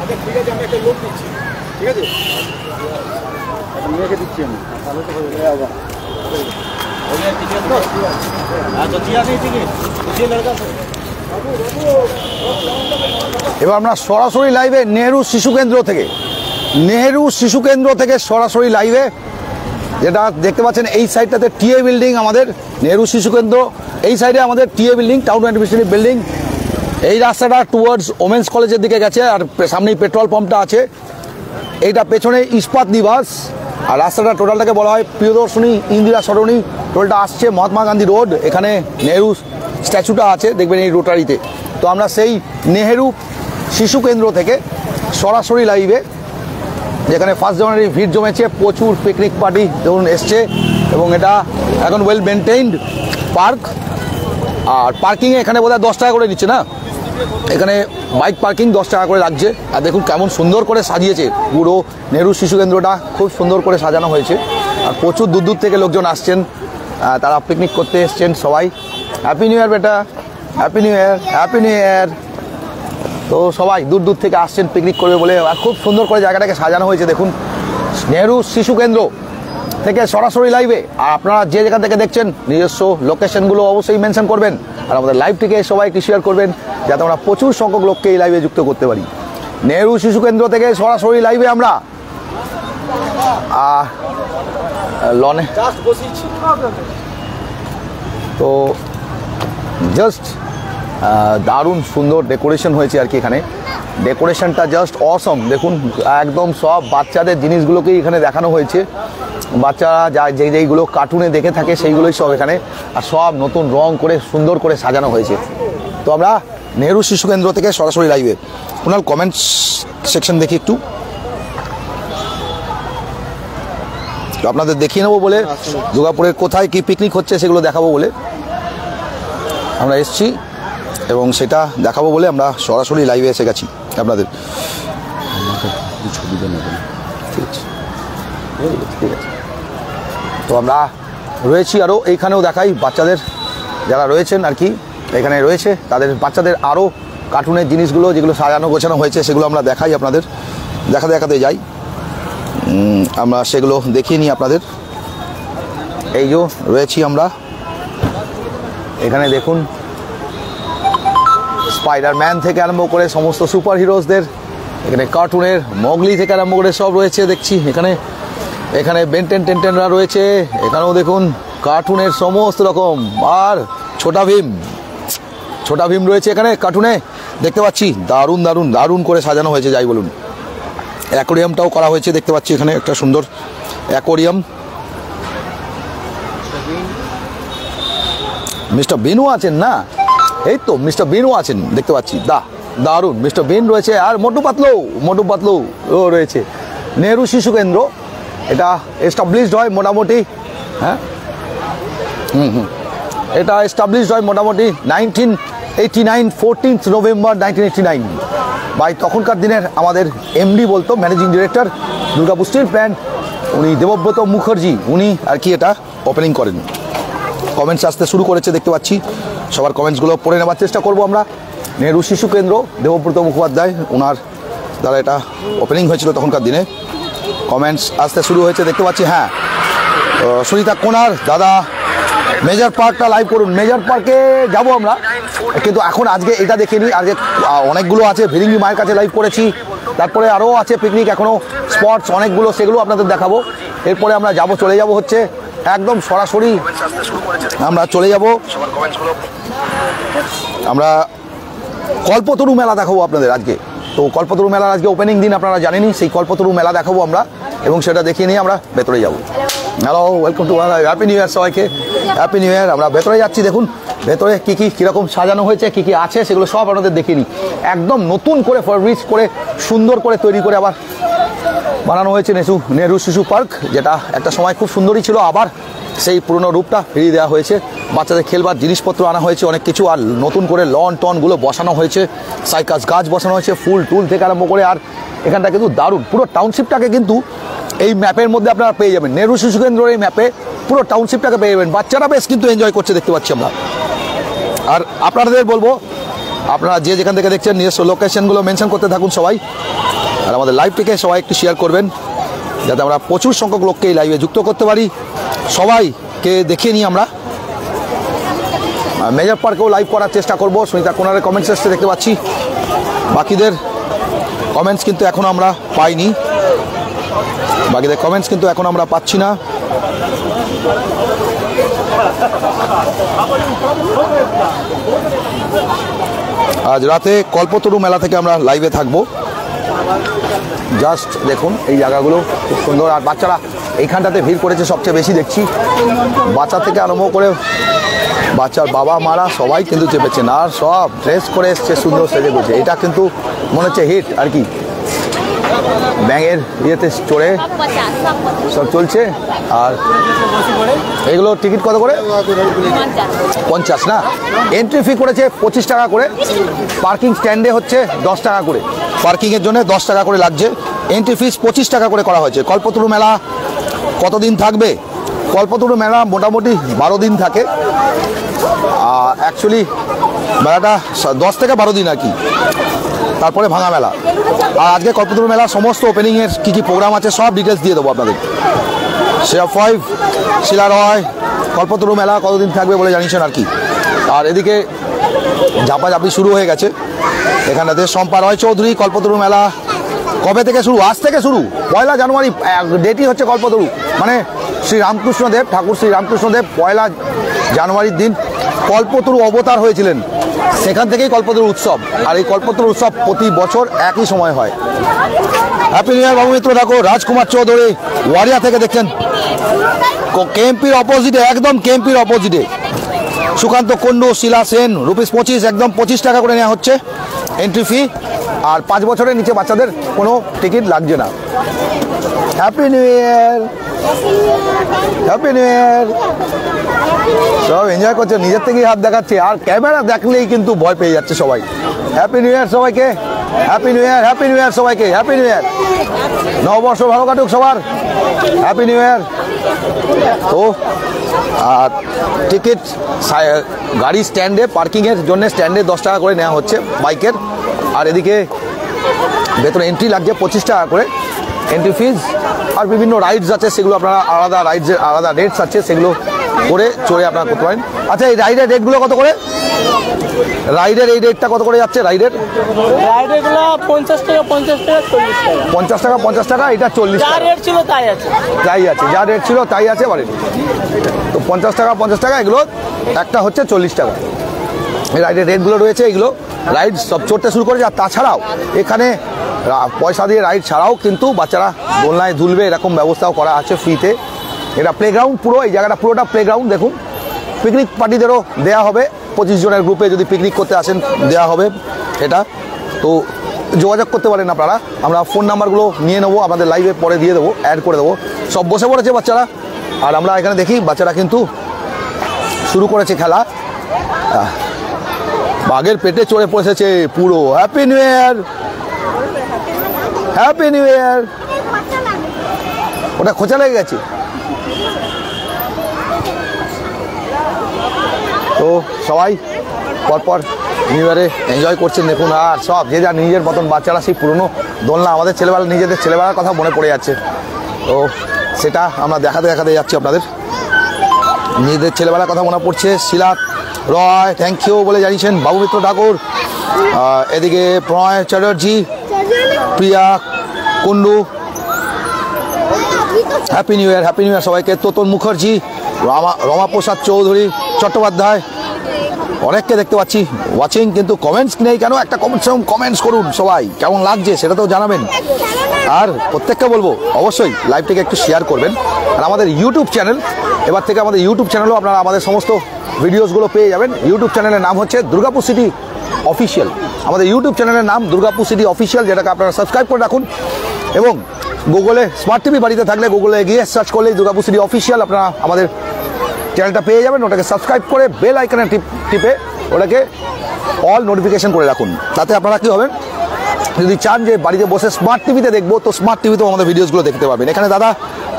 ঠিক আছে, আমি একটা লোক দিচ্ছি, ঠিক আছে, মেয়েকে দিচ্ছি আমি, তাহলে তো হয়ে যাবে। এবার আমরা সরাসরি লাইভে নেহেরু শিশু কেন্দ্র থেকে সরাসরি লাইভে, যেটা দেখতে পাচ্ছেন এই সাইডটাতে টিএ বিল্ডিং, আমাদের নেহেরু শিশু কেন্দ্র, এই সাইডে আমাদের TA building, town university building. এই রাস্তাটা টুয়ার্ডস ওমেন্স কলেজের দিকে গেছে, আর সামনেই পেট্রোল পাম্পটা আছে। এইটা পেছনে ইস্পাত নিবাস, আর রাস্তাটা টোটালটাকে বলা হয় প্রিয়দর্শনী ইন্দিরা সরণি। টোটালটা আসছে মহাত্মা গান্ধী রোড, এখানে নেহেরু স্ট্যাচুটা আছে দেখবেন এই রোটারিতে। তো আমরা সেই নেহেরু শিশু কেন্দ্র থেকে সরাসরি লাইভে, যেখানে 1 জানুয়ারি ভিড় জমেছে, প্রচুর পিকনিক পার্টি ধরুন এসছে, এবং এটা এখন ওয়েল মেনটেইনড পার্ক। আর পার্কিংয়ে এখানে বোধহয় 10 টাকা করে নিচ্ছে না, এখানে বাইক পার্কিং 10 টাকা করে লাগছে। আর দেখুন কেমন সুন্দর করে সাজিয়েছে পুরো নেহেরু শিশু কেন্দ্রটা, খুব সুন্দর করে সাজানো হয়েছে। আর প্রচুর দূর দূর থেকে লোকজন আসছেন, তারা পিকনিক করতে এসছেন সবাই। হ্যাপি নিউ ইয়ার বেটা, happy new year, happy new year. তো সবাই দূর দূর থেকে আসছেন পিকনিক করবে বলে, আর খুব সুন্দর করে জায়গাটাকে সাজানো হয়েছে। দেখুন নেহেরু শিশু কেন্দ্র থেকে সরাসরি লাইভে। আর আপনারা যে জায়গা থেকে দেখছেন নিজস্ব লোকেশনগুলো অবশ্যই মেনশন করবেন, আর আমাদের লাইভটিকে সবাই একটু শেয়ার করবেন, যাতে আমরা প্রচুর সংখ্যক লোককে এই লাইভে যুক্ত করতে পারি। নেহেরু শিশু কেন্দ্র থেকে সরাসরি লাইভে আমরা লনে তো জাস্ট দারুণ সুন্দর ডেকোরেশন হয়েছে আর কি। এখানে ডেকোরেশনটা জাস্ট অসম। দেখুন একদম সব বাচ্চাদের জিনিসগুলোকেই এখানে দেখানো হয়েছে। বাচ্চারা যেইগুলো কার্টুনে দেখে থাকে সেইগুলোই সব এখানে, আর সব নতুন রং করে সুন্দর করে সাজানো হয়েছে। তো আমরা নেহেরু শিশু কেন্দ্র থেকে সরাসরি লাইভে ওনার কমেন্টস সেকশন দেখি একটু, আপনাদের দেখিয়ে নেবো বলে, দুর্গাপুরের কোথায় কি পিকনিক হচ্ছে সেগুলো দেখাবো বলে আমরা এসছি, এবং সেটা দেখাবো বলে আমরা সরাসরি লাইভে এসে গেছি আপনাদের। ছবি দেন, ঠিক আছে, ঠিক আছে। তো আমরা রয়েছি আরও, এইখানেও দেখাই বাচ্চাদের যারা রয়েছেন আর কি এখানে রয়েছে, তাদের বাচ্চাদের আরও কার্টুনের জিনিসগুলো যেগুলো সাজানো গোছানো হয়েছে সেগুলো আমরা দেখাই, আপনাদের দেখাতে যাই। আমরা সেগুলো দেখিয়ে নিই আপনাদের। এই যে রয়েছি আমরা এখানে, দেখুন স্পাইডারম্যান থেকে আরম্ভ করে সমস্ত সুপার হিরোজদের, এখানে কার্টুনের মগলি থেকে আরম্ভ করে সব রয়েছে দেখছি। এখানে বেনটেনরা রয়েছে, এখানেও দেখুন কার্টুনের সমস্ত রকম। আর ছোটা ভীম রয়েছে এখানে কার্টুনে দেখতে পাচ্ছি। দারুণ করে সাজানো হয়েছে যাই বলুন। অ্যাকোরিয়ামটাও করা হয়েছে দেখতে পাচ্ছি, এখানে একটা সুন্দর অ্যাকোরিয়াম। মিস্টার বিনও আছেন না, এই তো মিস্টার বিনও আছেন দেখতে পাচ্ছি। দারুণ মিস্টার বিন রয়েছে, আর মোটু পাতলু ও রয়েছে। নেহেরু শিশু কেন্দ্র এটা এস্টাবলিশড হয় মোটামুটি, হ্যাঁ এটা এস্টাবলিশড হয় মোটামুটি 1989, 14 নভেম্বর 1989 বাই তখনকার দিনের আমাদের এমডি বলতো, managing director Durgapur steel plant, উনি দেবব্রত মুখার্জি, উনি আর কি এটা ওপেনিং করেন। কমেন্টস আসতে শুরু করেছে দেখতে পাচ্ছি, সবার কমেন্টসগুলো পড়ে নেওয়ার চেষ্টা করব আমরা। নেহেরু শিশু কেন্দ্র, দেবব্রত মুখোপাধ্যায়, ওনার দ্বারা এটা ওপেনিং হয়েছিল তখনকার দিনে। কমেন্টস আসতে শুরু হয়েছে দেখতে পাচ্ছি। হ্যাঁ সুনিতা কোনার দাদা, মেজর পার্কটা লাইভ করুন। মেজর পার্কে যাব আমরা, কিন্তু এখন আজকে এটা দেখে নিই। আজকে অনেকগুলো আছে, ভিরিঙ্গি মায়ের কাছে লাইভ করেছি, তারপরে আরও আছে পিকনিক এখনও স্পটস অনেকগুলো, সেগুলো আপনাদের দেখাবো। এরপরে আমরা চলে যাব হচ্ছে একদম সরাসরি আমরা চলে যাব, আমরা কল্পতরু মেলা দেখাবো আপনাদের আজকে। তো কল্পতরু মেলার আজকে ওপেনিং দিন, আপনারা জানেনই, সেই কল্পতরু মেলা দেখাবো আমরা, এবং সেটা দেখিয়ে নিয়ে আমরা ভেতরে যাব। Hello, welcome to happy new year সবাইকে, হ্যাপি নিউ ইয়ার। আমরা ভেতরে যাচ্ছি, দেখুন ভেতরে কীরকম সাজানো হয়েছে, কী আছে সেগুলো সব আপনাদের দেখিয়ে নিই। একদম নতুন করে ফরমেট করে সুন্দর করে তৈরি করে আবার বানানো হয়েছে নেহেরু শিশু পার্ক, যেটা একটা সময় খুব সুন্দরই ছিল, আবার সেই পুরনো রূপটা ফিরিয়ে দেওয়া হয়েছে। বাচ্চাদের খেলবার জিনিসপত্র আনা হয়েছে অনেক কিছু, আর নতুন করে লন টনগুলো বসানো হয়েছে, সাইকাস গাছ বসানো হয়েছে, ফুল টুল থেকে আরম্ভ করে। আর এখানটা কিন্তু দারুণ, পুরো টাউনশিপটাকে কিন্তু এই ম্যাপের মধ্যে আপনারা পেয়ে যাবেন। নেহেরু শিশু কেন্দ্রের এই ম্যাপে পুরো টাউনশিপটাকে পেয়ে যাবেন। বাচ্চারা বেশ কিন্তু এনজয় করছে দেখতে পাচ্ছি আমরা। আর আপনাদের বলবো আপনারা যে যেখান থেকে দেখছেন নিজস্ব লোকেশনগুলো মেনশন করতে থাকুন সবাই, আর আমাদের লাইভটিকে সবাই একটু শেয়ার করবেন যাতে আমরা প্রচুর সংখ্যক লোককে এই লাইভে যুক্ত করতে পারি। সবাইকে দেখিয়ে নিই আমরা মেজর পার্কেও লাইভ করার চেষ্টা করব। সুনিতা কোনারের কমেন্টস এসে দেখতে পাচ্ছি, বাকিদের কমেন্টস কিন্তু এখনও আমরা পাইনি, বাকিদের কমেন্টস কিন্তু এখন আমরা পাচ্ছি না। আজ রাতে কল্পতরু মেলা থেকে আমরা লাইভে থাকবো। জাস্ট দেখুন এই জায়গাগুলো খুব সুন্দর, আর বাচ্চারা এইখানটাতে ভিড় করেছে সবচেয়ে বেশি দেখছি। বাচ্চা থেকে আরম্ভ করে বাচ্চার বাবা মারা সবাই কিন্তু চেপেছেন, আর সব ড্রেস করে এসছে সুন্দর সেজে গুছে। এটা কিন্তু মনে হচ্ছে হিট আর কি, ব্যাঙের ইয়েতে চড়ে সব চলছে। আর এগুলো টিকিট কত করে? 50 না, এন্ট্রি ফি করেছে 25 টাকা করে, পার্কিং স্ট্যান্ডে হচ্ছে 10 টাকা করে, পার্কিংয়ের জন্য 10 টাকা করে লাগছে। এন্ট্রি ফিস 25 টাকা করে করা হয়েছে। কল্পতরু মেলা কতদিন থাকবে? কল্পতরু মেলা মোটামুটি 12 দিন থাকে। অ্যাকচুয়ালি মেলাটা 10 থেকে 12 দিন আর কি, তারপরে ভাঙা মেলা। আর আজকে কল্পতরু মেলা সমস্ত ওপেনিংয়ের কী কী প্রোগ্রাম আছে সব ডিটেলস দিয়ে দেবো আপনাদের। শেয়ার 5 শিলা রয় কল্পতরু মেলা কতদিন থাকবে বলে জানিয়েছেন আর কি। আর এদিকে ঝাপাঝাপি শুরু হয়ে গেছে এখানটাতে। শম্পা রয় চৌধুরী কল্পতরু মেলা কবে থেকে শুরু? আজ থেকে শুরু, 1 জানুয়ারি ডেটই হচ্ছে কল্পতরু, মানে শ্রী রামকৃষ্ণদেব ঠাকুর শ্রী রামকৃষ্ণদেব 1 জানুয়ারির দিন কল্পতরু অবতার হয়েছিলেন, সেখান থেকেই কল্পতরু উৎসব। আর এই কল্পতরু উৎসব প্রতি বছর একই সময় হয়। Happy new year Babu Mitra ঠাকুর। রাজকুমার চৌধুরী ওয়ারিয়া থেকে দেখছেন, কেএমপির অপোজিটে, একদম কেএমপির অপোজিটে। সুকান্ত কুন্ডু শিলা সেন ₹25 একদম 25 টাকা করে নেওয়া হচ্ছে এন্ট্রি ফি, আর 5 বছরের নিচে বাচ্চাদের কোনো টিকিট লাগছে না। Happy new year, happy new ইয়ার। সব এনজয় করছে, নিজের থেকেই হাত দেখাচ্ছে, আর ক্যামেরা দেখলেই কিন্তু ভয় পেয়ে যাচ্ছে সবাই। হ্যাপি নিউ ইয়ার সবাইকে, happy new year, happy new year সবাইকে, হ্যাপি নিউ ইয়ার। নববর্ষ ভালো কাটুক সবার, হ্যাপি নিউ ইয়ার। তো আর টিকিট গাড়ি স্ট্যান্ডে পার্কিংয়ের জন্য স্ট্যান্ডে 10 টাকা করে নেওয়া হচ্ছে বাইকের, আর এদিকে ভেতরে এন্ট্রি লাগছে 25 টাকা করে এন্ট্রি ফিজ। আর বিভিন্ন রাইডস আছে, সেগুলো আপনারা আলাদা রাইডসের আলাদা রেটস আছে, সেগুলো করে চড়ে আপনারা করতে পারেন। আচ্ছা, এই রাইডের রেটগুলো কত করে? রাইডের এই রেটটা কত করে যাচ্ছে? রাইডের 50 টাকা 40 টাকা 50 টাকা, এটা 40 যা টাকা। রেট ছিল তাই আছে, যা রেট ছিল তাই আছে বাড়ি। তো 50 টাকা, এগুলো একটা হচ্ছে 40 টাকা। এই রাইডের রেটগুলো রয়েছে, এগুলো রাইড সব চড়তে শুরু করেছে। আর তাছাড়াও এখানে পয়সা দিয়ে রাইড ছাড়াও কিন্তু বাচ্চারা দোলনায় দুলবে এরকম ব্যবস্থাও করা আছে ফ্রিতে। এটা প্লেগ্রাউন্ড, পুরো এই জায়গাটা পুরোটা প্লেগ্রাউন্ড। দেখুন, পিকনিক পার্টিদেরও দেওয়া হবে, 25 জনের গ্রুপে যদি পিকনিক করতে আসেন দেওয়া হবে এটা। তো যোগাযোগ করতে পারেন আপনারা, আমরা ফোন নাম্বারগুলো নিয়ে নেবো, আপনাদের লাইভে পরে দিয়ে দেবো, অ্যাড করে দেবো। সব বসে পড়েছে বাচ্চারা, আর আমরা এখানে দেখি বাচ্চারা কিন্তু শুরু করেছে খেলা। বাঘের পেটে চড়ে পড়েছে পুরো। Happy new year, happy new ইয়ার। ওটা খোঁচা লেগে গেছে। তো সবাই পরপর নিউ ইয়ারে এনজয় করছেন দেখুন, আর সব যে যা নিজের মতন বাচ্চারা সেই পুরনো দোলনা, আমাদের ছেলেবেলা, নিজেদের ছেলেবেলার কথা মনে পড়ে যাচ্ছে। তো সেটা আমরা দেখাতে দেখাতে যাচ্ছি আপনাদের, নিজেদের ছেলেবেলার কথা মনে পড়ছে। শিলা রয় থ্যাংক ইউ বলে জানিয়েছেন বাবু মিত্র ঠাকুর। এদিকে Pranay Chatterjee, Priya Kundu, happy new year, happy new year সবাইকে। তোতন মুখার্জি, রমাপ্রসাদ চৌধুরী চট্টোপাধ্যায়, অনেককে দেখতে পাচ্ছি ওয়াচিং, কিন্তু কমেন্টস নেই কেন? একটা কমেন্টস করুন সবাই, কেমন লাগছে সেটা তো জানাবেন। আর প্রত্যেককে বলবো অবশ্যই লাইভটিকে একটু শেয়ার করবেন। আর আমাদের ইউটিউব চ্যানেল, এবার থেকে আমাদের ইউটিউব চ্যানেলও আপনারা আমাদের সমস্ত ভিডিওসগুলো পেয়ে যাবেন। ইউটিউব চ্যানেলের নাম হচ্ছে দুর্গাপুর সিটি অফিসিয়াল। আমাদের ইউটিউব চ্যানেলের নাম দুর্গাপুর সিটি অফিসিয়াল, যেটাকে আপনারা সাবস্ক্রাইব করে রাখুন। এবং গুগলে স্মার্ট টিভি বাড়িতে থাকলে গুগলে গিয়ে সার্চ করলেই দুর্গাপুর সিটি অফিসিয়াল আপনারা আমাদের চ্যানেলটা পেয়ে যাবেন। ওটাকে সাবস্ক্রাইব করে বেল আইকনে টিপে ওটাকে অল নোটিফিকেশন করে রাখুন। তাতে আপনারা কী হবেন, যদি চান যে বাড়িতে বসে স্মার্ট টিভিতে দেখবো, তো স্মার্ট টিভিতেও আমাদের ভিডিওসগুলো দেখতে পাবেন। এখানে দাদা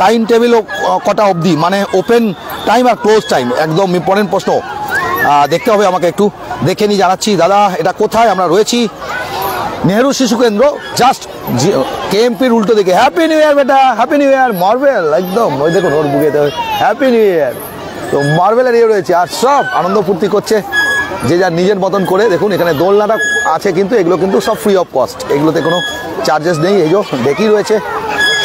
টাইম টেবিলও কটা অবধি, মানে ওপেন টাইম আর ক্লোজ টাইম, একদম ইম্পর্টেন্ট প্রশ্ন। দেখতে হবে আমাকে, একটু দেখে নিয়ে জানাচ্ছি। দাদা এটা কোথায় আমরা রয়েছি? নেহেরু শিশু কেন্দ্র, জাস্ট কেএমপির উল্টো দিকে। হ্যাপি নিউ ইয়ার বেটা, হ্যাপি নিউ ইয়ার। মার্বেল একদম, ওই দেখুন ওর বুকেতে হ্যাপি নিউ ইয়ার। তো মার্বেলের ইয়ে রয়েছে, আর সব আনন্দ ফুর্তি করছে যে যার নিজের মতন করে। দেখুন এখানে দোলনাটা আছে, কিন্তু এগুলো কিন্তু সব ফ্রি অফ কস্ট, এগুলোতে কোনো চার্জেস নেই। এই যে ঢেকি রয়েছে,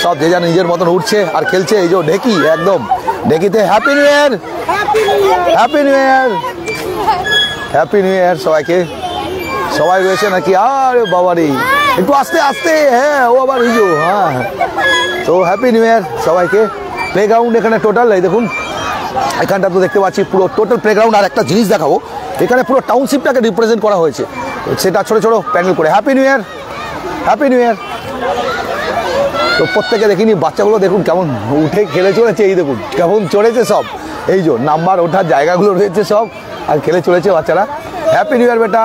সব যে যার নিজের মতন উঠছে আর খেলছে। এই যে ঢেকি, একদম ঢেকিতে happy new year, happy new year, happy new year সবাইকে। সবাই রয়েছে নাকি? আরে বাবারি, একটু আস্তে আস্তে, হ্যাঁ ও আবার এই যে, হ্যাঁ। তো হ্যাপি নিউ ইয়ার সবাইকে। প্লেগ্রাউন্ড এখানে টোটাল, এই দেখুন এখানটা তো দেখতে পাচ্ছি পুরো টোটাল প্লেগ্রাউন্ড। আর একটা জিনিস দেখাবো, এখানে পুরো টাউনশিপটাকে রিপ্রেজেন্ট করা হয়েছে, সেটা ছোটো ছোটো প্যানেল করে। Happy new year, happy new year. তো প্রত্যেকে দেখিনি, বাচ্চাগুলো দেখুন কেমন উঠে খেলে চলেছে, এই দেখুন কেমন চড়েছে সব। এই যে নাম্বার ওঠার জায়গাগুলো রয়েছে সব, আর খেলে চলেছে বাচ্চারা। হ্যাপি নিউ ইয়ার বেটা,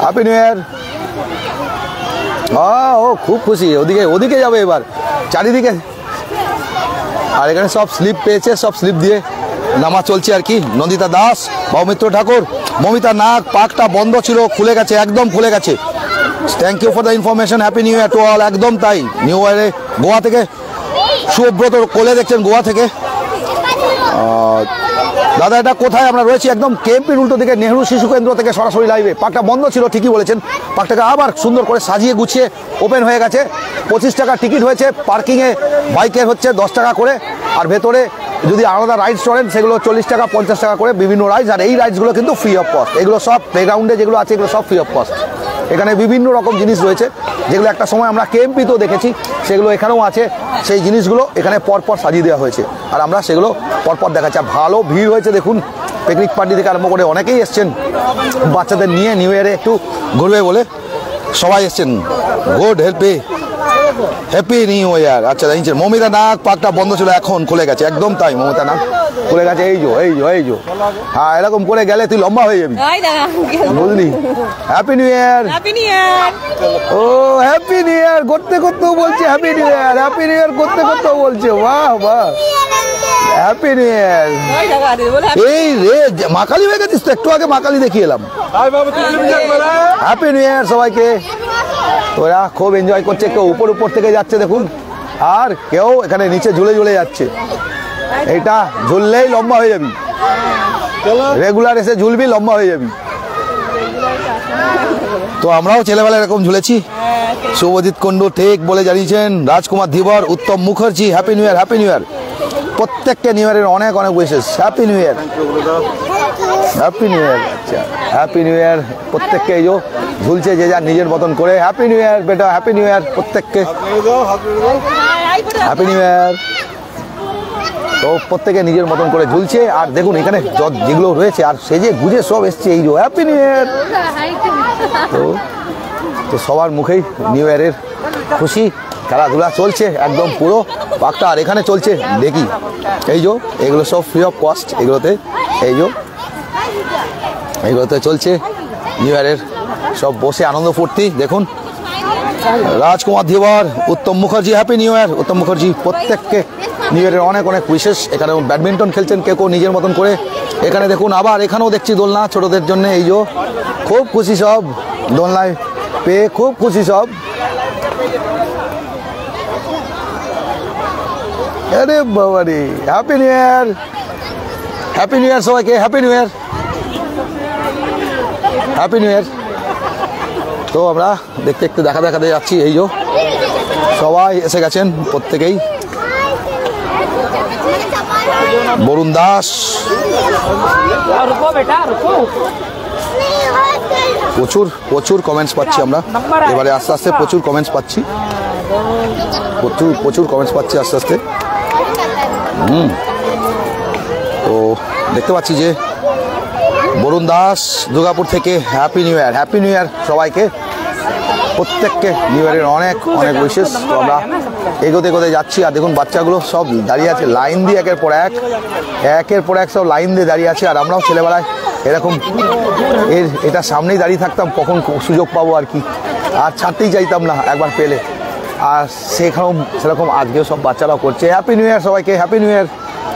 হ্যাপি নিউ ইয়ার। ও খুব খুশি, ওদিকে ওদিকে যাবে এবার চারিদিকে। আর এখানে সব স্লিপ পেয়েছে, সব স্লিপ দিয়ে নামা চলছে আর কি। নন্দিতা দাস, ভৌমিত্র ঠাকুর, মমিতা নাগ, পার্কটা বন্ধ ছিল, খুলে গেছে, একদম খুলে গেছে। Thank you for the information, happy new year to all. একদম তাই, নিউ ইয়ারে গোয়া থেকে সুব্রত কোলে দেখছেন, গোয়া থেকে। দাদা এটা কোথায় আমরা রয়েছি? একদম কেএমপির উল্টো দিকে, নেহেরু শিশু কেন্দ্র থেকে সরাসরি লাইভে। পার্কটা বন্ধ ছিল, ঠিকই বলেছেন, পার্কটাকে আবার সুন্দর করে সাজিয়ে গুছিয়ে ওপেন হয়ে গেছে। 25 টাকা টিকিট হয়েছে, পার্কিংয়ে বাইকের হচ্ছে 10 টাকা করে, আর ভেতরে যদি আলাদা রাইডস চড়েন সেগুলো 40 টাকা 50 টাকা করে বিভিন্ন রাইডস। আর এই রাইডসগুলো কিন্তু ফ্রি অফ কস্ট, এগুলো সব প্লেগ্রাউন্ডে যেগুলো আছে এগুলো সব ফ্রি অফ কস্ট। এখানে বিভিন্ন রকম জিনিস রয়েছে যেগুলো একটা সময় আমরা কেএমপিতেও দেখেছি, সেগুলো এখানেও আছে। সেই জিনিসগুলো এখানে পরপর সাজিয়ে দেওয়া হয়েছে, আর আমরা সেগুলো পরপর দেখাচ্ছি। ভালো ভিড় হয়েছে দেখুন, পিকনিক পার্টি থেকে আরম্ভ করে অনেকেই এসছেন বাচ্চাদের নিয়ে নিউ ইয়ারে একটু ঘুরবে বলে, সবাই এসছেন। Good, happy new year. আচ্ছা জানিয়েছেন মমিতা নাগ, পার্কটা বন্ধ ছিল, এখন খুলে গেছে, একদম তাই, মমিতা নাগ খুলে গেছে। এই যে হ্যাঁ, এরকম করে গেলে তুই লম্বা হয়ে যাবি, বুঝলি। হ্যাপি নিউ ইয়ার, ও হ্যাপি নিউ ইয়ার করতে করতেও বলছে happy new year, happy new ইয়ার করতে করতেও বলছে, বাহ বাহ, হ্যাপি নিউ ইয়ার। এই রে মাকালি হয়ে গেছিস তো, একটু আগে মাকালি দেখিয়ে এলাম। হ্যাপি নিউ ইয়ার সবাইকে। ওরা খুব এনজয় করছে, কেউ উপর থেকে যাচ্ছে দেখুন, আর কেউ এখানে নিচে ঝুলে যাচ্ছে। এটা ঝুললেই লম্বা হয়ে যাবি, রেগুলার এসে ঝুলবি, লম্বা হয়ে যাবি। তো আমরাও ছেলেবেলা এরকম ঝুলেছি। শুভজিৎ কুন্ডু ঠিক বলে জানিয়েছেন। Rajkumar Dhibar, Uttam Mukherjee, happy new year, happy new year. প্রত্যেককে নিউ ইয়ারের অনেক অনেক wishes, happy new year, happy new year. আচ্ছা হ্যাপি নিউ ইয়ার প্রত্যেককে। এই যে ঝুলছে যে যার নিজের মতন করে, হ্যাপি নিউ ইয়ার বেটা, হ্যাপি নিউ ইয়ার প্রত্যেককে, হ্যাপি নিউ ইয়ার। তো প্রত্যেকে নিজের মতন করে ঝুলছে, আর দেখুন এখানে যেগুলো রয়েছে আর সেজে গুজে সব এসছে, এই যে হ্যাপি নিউ ইয়ার। তো সবার মুখেই নিউ ইয়ারের খুশি, খেলাধুলা চলছে একদম পুরো পার্কটা। আর এখানে চলছে দেখি, এই যে এগুলো সব ফ্রি অফ কস্ট, এগুলোতে এই যে এগুলোতে চলছে নিউ ইয়ারের সব বসে আনন্দ ফুর্তি। দেখুন রাজকুমার ধীবর, উত্তম মুখার্জি, হ্যাপি নিউ ইয়ার। উত্তম মুখার্জি প্রত্যেককে নিউ ইয়ারের অনেক অনেক উইশেস। এখানে ব্যাডমিন্টন খেলছেন কেউ নিজের মতন করে। এখানে দেখুন আবার এখানেও দেখছি দোলনা ছোটদের জন্য, এই যে খুব খুশি সব, দোলনায় পেয়ে খুব খুশি সব। আরে বাবা রে, happy new year, happy new year সবাইকে, happy new year, happy new year. তো আমরা দেখতে দেখতে দেখাতে যাচ্ছি, এই যে সবাই এসে গেছেন প্রত্যেকেই। বরুণ দাস, প্রচুর কমেন্টস পাচ্ছি আমরা এবারে, আস্তে আস্তে প্রচুর কমেন্টস পাচ্ছি, প্রচুর কমেন্টস পাচ্ছি আস্তে আস্তে। তো দেখতে পাচ্ছি যে বরুণ দাস দুর্গাপুর থেকে, happy new year, happy new year সবাইকে, প্রত্যেককে নিউ ইয়ারের অনেক অনেক উইশেস। তো আমরা এগোতে যাচ্ছি, আর দেখুন বাচ্চাগুলো সব দাঁড়িয়ে আছে লাইন দিয়ে, একের পর এক সব লাইন দিয়ে দাঁড়িয়ে আছে। আর আমরাও ছেলেবেলায় এরকম এটা সামনেই দাঁড়িয়ে থাকতাম, কখন সুযোগ পাবো আর কি, আর ছাড়তেই চাইতাম না একবার পেলে। আর সেরকম আজকেও সব বাচ্চারাও করছে। হ্যাপি নিউ ইয়ার সবাইকে, happy new year.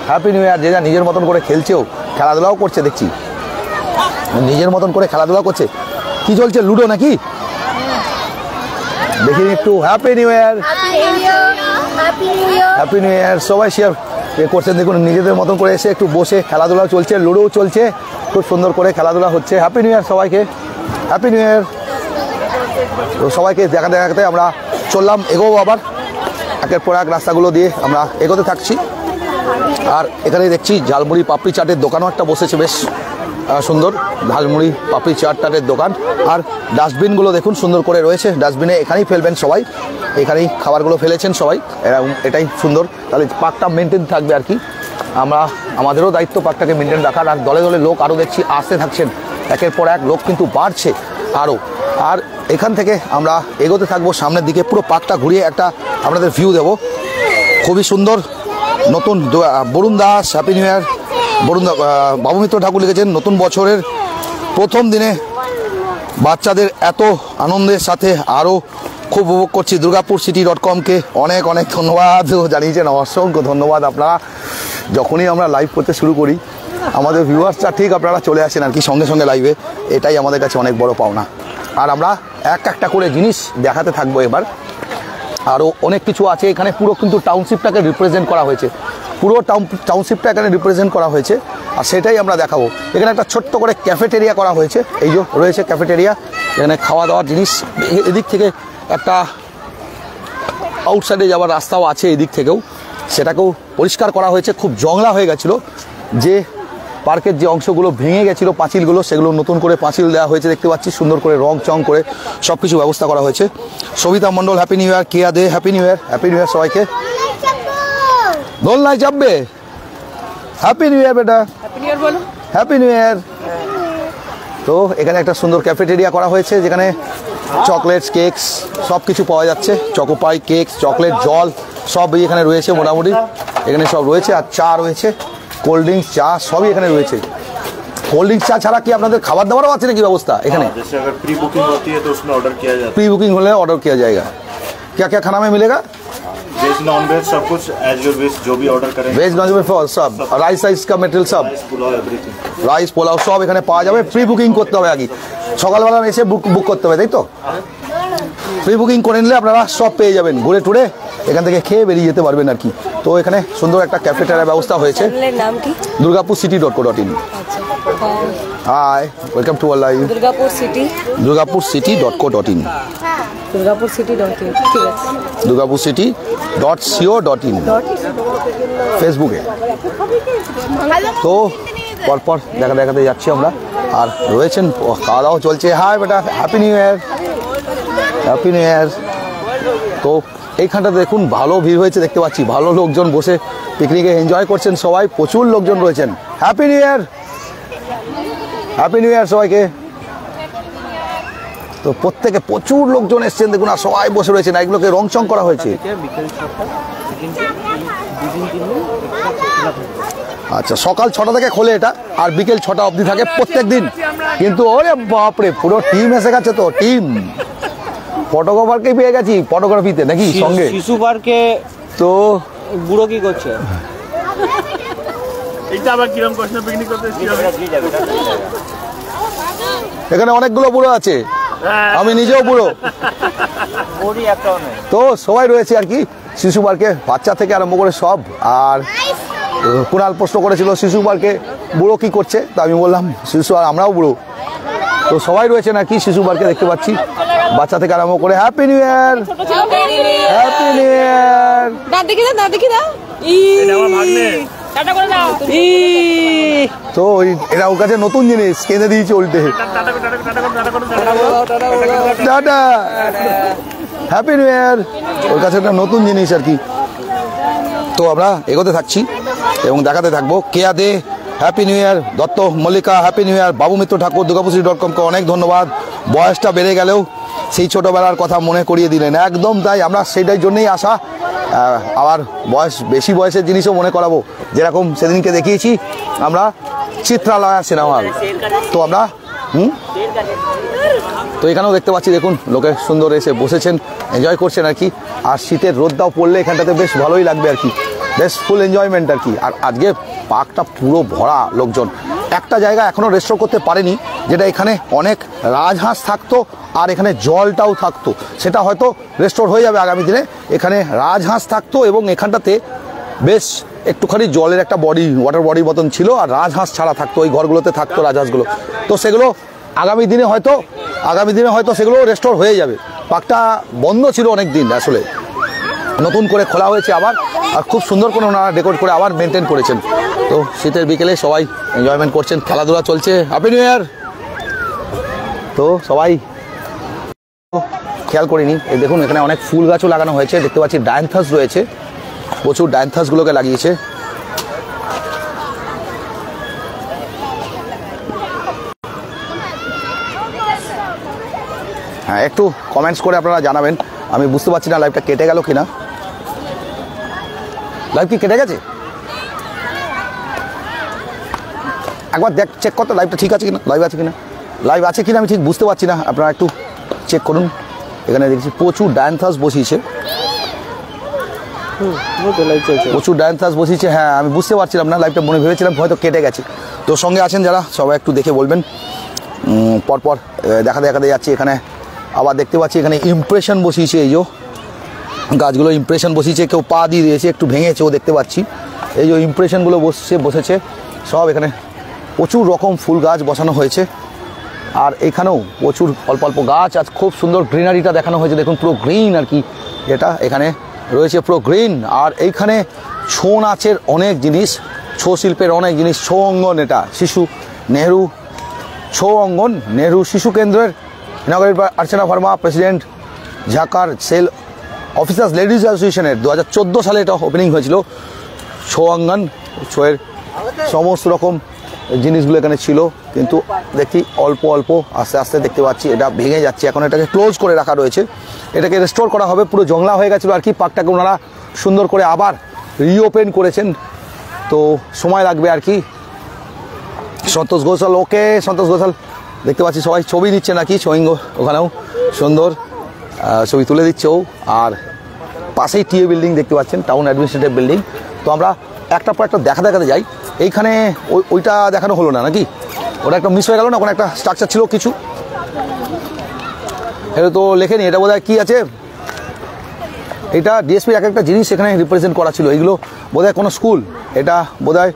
Happy new ইয়ার। যে যা নিজের মতন করে খেলছেও, খেলাধুলাও করছে দেখছি, নিজের মতন করে খেলাধুলা করছে। কি চলছে, লুডো নাকি? দেখি একটু। Happy new year, happy new ইয়ার। সবাই শেয়ার করছেন দেখুন, নিজেদের মতন করে এসে একটু বসে খেলাধুলা চলছে, লুডোও চলছে, খুব সুন্দর করে খেলাধুলা হচ্ছে। হ্যাপি নিউ ইয়ার সবাইকে, হ্যাপি নিউ ইয়ার। তো সবাইকে দেখাতে দেখাতে আমরা চললাম, এগোবো আবার একের পর এক রাস্তাগুলো দিয়ে আমরা এগোতে থাকছি। আর এখানে দেখছি ঝালমুড়ি পাপড়ি চাটের দোকানও একটা বসেছে, বেশ সুন্দর ঝালমুড়ি পাপড়ি চাটের দোকান। আর ডাস্টবিনগুলো দেখুন সুন্দর করে রয়েছে, ডাস্টবিনে এখানেই ফেলবেন সবাই, এখানেই খাবারগুলো ফেলেছেন সবাই, এটাই সুন্দর। তাহলে পার্কটা মেনটেন থাকবে আর কি। আমাদেরও দায়িত্ব পার্কটাকে মেনটেন রাখার। আর দলে দলে লোক আরও দেখছি আসতে থাকছেন, একের পর এক লোক কিন্তু বাড়ছে আরও। আর এখান থেকে আমরা এগোতে থাকবো সামনের দিকে, পুরো পার্কটা ঘুরিয়ে একটা আপনাদের ভিউ দেবো। খুবই সুন্দর। নতুন Barun Das, happy new year. Barun babu Mitra ঠাকুর লিখেছেন, নতুন বছরের প্রথম দিনে বাচ্চাদের এত আনন্দের সাথে আরও খুব উপভোগ করছি। durgapurcity.com-কে অনেক অনেক ধন্যবাদ জানিয়েছেন, অসংখ্য ধন্যবাদ। আপনারা যখনই আমরা লাইভ করতে শুরু করি, আমাদের ভিউয়ার্সটা ঠিক আপনারা চলে আসেন আর কি সঙ্গে সঙ্গে লাইভে, এটাই আমাদের কাছে অনেক বড় পাওনা। আর আমরা একটা করে জিনিস দেখাতে থাকবো এবার, আরও অনেক কিছু আছে এখানে। পুরো কিন্তু টাউনশিপটাকে রিপ্রেজেন্ট করা হয়েছে, পুরো টাউনশিপটা এখানে রিপ্রেজেন্ট করা হয়েছে, আর সেটাই আমরা দেখাবো। এখানে একটা ছোট্ট করে ক্যাফেটেরিয়া করা হয়েছে, এই যে রয়েছে ক্যাফেটেরিয়া, এখানে খাওয়া দাওয়ার জিনিস। এদিক থেকে একটা আউটসাইডে যাওয়ার রাস্তাও আছে, এদিক থেকেও, সেটাকেও পরিষ্কার করা হয়েছে। খুব জংলা হয়ে গেছিলো, যে পার্কের যে অংশগুলো ভেঙে গেছিলো পাঁচিলগুলো, সেগুলো নতুন করে পাঁচিল দেওয়া হয়েছে দেখতে পাচ্ছি, সুন্দর করে রং চং করে সব কিছু ব্যবস্থা করা হয়েছে। Sabita Mondal happy new year. Keya Dey happy new year, happy new year সবাইকে। দোলনায় চাপবে, হ্যাপি নিউ ইয়ার বেটা, হ্যাপি নিউ ইয়ার। তো এখানে একটা সুন্দর ক্যাফেটেরিয়া করা হয়েছে, যেখানে চকলেটস, কেকস সব কিছু পাওয়া যাচ্ছে। চকোপাই, কেকস, চকলেট, জল সবই এখানে রয়েছে মোটামুটি, এখানে সব রয়েছে। আর চা রয়েছে, কোল্ড ড্রিঙ্কস, চা সবই এখানে রয়েছে। कोल्ड ड्रिंक्स চা ছাড়া কি আপনাদের খাবার দাবারও আছে নাকি ব্যবস্থা এখানে? जैसे अगर प्री बुकिंग होती है तो उसमें ऑर्डर किया जाता है। प्री बुकिंग होने ऑर्डर किया जाएगा। क्या क्या खाना में मिलेगा? वेज नॉन वेज सब कुछ एज योर विश, जो भी ऑर्डर करें। वेज नॉन वेज सब, রাইস সাইজ का মেটেরিয়াল সব, पुलाव एवरीथिंग, রাইস পোলাও সব এখানে পাওয়া যাবে। প্রি বুকিং করতে হবে আগে, সকালবেলা এসে বুক করতে হবে, তাই তো? প্রি বুকিং করে নিলে আপনারা সব পেয়ে যাবেন, ঘুরে টুরে এখান থেকে খেয়ে বেরিয়ে যেতে পারবেন আর কি। তো এখানে সুন্দর একটা ক্যাফেটেরিয়ার ব্যবস্থা হয়েছে। নাম কি? durgapurcity.co.in। Hi, welcome to our live. durgapurcity.co.in। durgapurcity.in, ঠিক আছে। durgapurcity.co.in ফেসবুকে। তো পরপর দেখাতে যাচ্ছি আমরা, আর রয়েছেন খাওয়া দাওয়া চলছে। হাই বেটা, happy new year, happy new year. তো এইখানটাতে দেখুন ভালো ভিড় হয়েছে দেখতে পাচ্ছি, ভালো লোকজন বসে পিকনিকে এনজয় করছেন সবাই, প্রচুর লোকজন রয়েছেন। Happy new year, happy new year সবাইকে। তো প্রত্যেকে প্রচুর লোকজন এসছেন দেখুন, আর সবাই বসে রয়েছেন, এগুলোকে রং চং করা হয়েছে। আচ্ছা, সকাল 6টা থেকে খোলে এটা, আর বিকেল 6টা অবধি থাকে প্রত্যেক দিন। কিন্তু ওরে বাপরে, পুরো টিম এসে গেছে, তো টিম ফটোগ্রাফারকেই পেয়ে গেছি ফটোগ্রাফিতে নাকি সঙ্গে। শিশু পার্কে তো বুড়ো কি করছে? এটা আবার কিরকম প্রশ্ন, পিকনিক করতে এখানে অনেকগুলো বুড়ো আছে, আমি নিজেও বুড়ো। তো সবাই রয়েছে আর কি শিশু পার্কে, বাচ্চা থেকে আরম্ভ করে সব। আর কুণাল প্রশ্ন করেছিল শিশু পার্কে বুড়ো কি করছে, তো আমি বললাম শিশু আর আমরাও বুড়ো। তো সবাই রয়েছে নাকি শিশু পার্কে দেখতে পাচ্ছি, বাচ্চা থেকে আরম্ভ করে। Happy new year, happy new year. তো এটা ওর কাছে নতুন জিনিস কিনে দিয়েছে উল্টে। টাটা, হ্যাপি নিউ ইয়ার, ওর কাছে একটা নতুন জিনিস আর কি। তো আমরা এগোতে থাকছি এবং দেখাতে থাকবো। Keya Dey happy new year, Dutta Mallika happy new year, Babu Mitra ঠাকুর durgapurcity.com-কে অনেক ধন্যবাদ। বয়সটা বেড়ে গেলেও সেই ছোটোবেলার কথা মনে করিয়ে দিলেন, একদম তাই, আমরা সেইটার জন্যই আসা। আবার বেশি বয়সের জিনিসও মনে করাবো, যেরকম সেদিনকে দেখিয়েছি আমরা চিত্রালয় সিনেমা হল। তো আমরা তো এখানেও দেখতে পাচ্ছি দেখুন, লোকে সুন্দর এসে বসেছেন, এনজয় করছেন আর কি। আর শীতের রোদটাও পড়লে এখানটাতে বেশ ভালোই লাগবে আর কি। বেশ ফুল এনজয়মেন্ট আর কি। আর আজকে পার্কটা পুরো ভরা লোকজন। একটা জায়গা এখনও রেস্টোর করতে পারেনি, যেটা এখানে অনেক রাজহাঁস থাকতো আর এখানে জলটাও থাকতো, সেটা হয়তো রেস্টোর হয়ে যাবে আগামী দিনে। এখানে রাজহাঁস থাকতো এবং এখানটাতে বেশ একটুখানি জলের একটা বডি, ওয়াটার বডির মতন ছিল, আর রাজহাঁস ছাড়া থাকতো, ওই ঘরগুলোতে থাকতো রাজহাঁসগুলো। তো সেগুলো আগামী দিনে হয়তো সেগুলো রেস্টোর হয়ে যাবে। পার্কটা বন্ধ ছিল অনেক দিন, আসলে নতুন করে খোলা হয়েছে আবার, আর খুব সুন্দর করে ওনারা ডেকোরেট করে আবার মেনটেন করেছেন। তো শীতের বিকেলে সবাই এনজয়মেন্ট করছেন, খেলাধুলা চলছে। Happy new year. তো সবাই খেয়াল করিনি, এই দেখুন এখানে অনেক ফুল গাছও লাগানো হয়েছে, দেখতে পাচ্ছি ডায়ান্থাস রয়েছে, প্রচুর ডায়ান্থাসগুলোকে লাগিয়েছে। হ্যাঁ, একটু কমেন্টস করে আপনারা জানাবেন, আমি বুঝতে পারছি না লাইভটা কেটে গেল কিনা। লাইভ কি কেটে গেছে? একবার চেক করতো লাইভটা ঠিক আছে কিনা, লাইভ আছে কিনা, লাইভ আছে কিনা আমি ঠিক বুঝতে পারছি না, আপনারা একটু চেক করুন। এখানে দেখছি প্রচুর ডায়ান্থাস বসিয়েছে, প্রচুর ডায়ান্থাস বসিয়েছে। হ্যাঁ, আমি বুঝতে পারছিলাম না লাইভটা, মনে ভেবেছিলাম হয়তো কেটে গেছে। তো সঙ্গে আছেন যারা, সবাই একটু দেখে বলবেন। পরপর দেখাতে যাচ্ছি। এখানে আবার দেখতে পাচ্ছি এখানে ইমপ্রেশন বসিয়েছে, এই যে গাছগুলো ইমপ্রেশন বসিয়েছে, কেউ পা দিয়ে দিয়েছে, একটু ভেঙেছেও দেখতে পাচ্ছি। এই যে ইমপ্রেশনগুলো বসেছে সব, এখানে প্রচুর রকম ফুল গাছ বসানো হয়েছে। আর এখানেও প্রচুর অল্প অল্প গাছ, আজ খুব সুন্দর গ্রিনারিটা দেখানো হয়েছে, দেখুন পুরো গ্রিন আর কি, এটা এখানে রয়েছে পুরো গ্রিন। আর এইখানে ছৌ নাচের অনেক জিনিস, ছৌ শিল্পের অনেক জিনিস, ছৌ অঙ্গন, এটা শিশু নেহরু ছৌ অঙ্গন, নেহরু শিশু কেন্দ্রের inaugurated by Archana Verma, president ঝাকার সেল অফিসার্স লেডিজ অ্যাসোসিয়েশনের 2014 সালে এটা ওপেনিং হয়েছিল। ছৌ অঙ্গন, ছৌয়ের সমস্ত রকম জিনিসগুলো এখানে ছিল, কিন্তু দেখি অল্প অল্প আস্তে আস্তে দেখতে পাচ্ছি এটা ভেঙে যাচ্ছে। এখন এটাকে ক্লোজ করে রাখা রয়েছে, এটাকে রেস্টোর করা হবে। পুরো জংলা হয়ে গেছিলো আর কি, পার্কটাকে ওনারা সুন্দর করে আবার রিওপেন করেছেন, তো সময় লাগবে আর কি। সন্তোষ ঘোষাল, ওকে সন্তোষ ঘোষাল, দেখতে পাচ্ছি সবাই ছবি নিচ্ছে নাকি, ছবিঙ্গ ওখানেও সুন্দর ছবি তুলে দিচ্ছে ও। আর পাশেই টিএ বিল্ডিং দেখতে পাচ্ছেন, টাউন অ্যাডমিনিস্ট্রেটিভ বিল্ডিং। তো আমরা একটা পর একটা দেখাতে যাই। এইখানে ওইটা দেখানো হলো না নাকি, ওটা একটা মিস হয়ে গেল না, ওখানে একটা স্ট্রাকচার ছিল কিছু, এটা তো লেখেনি। এটা বোধহয় কী আছে, এটা ডিএসপির এক একটা জিনিস এখানে রিপ্রেজেন্ট করা ছিল। এইগুলো বোধহয় কোনো স্কুল, এটা বোধহয়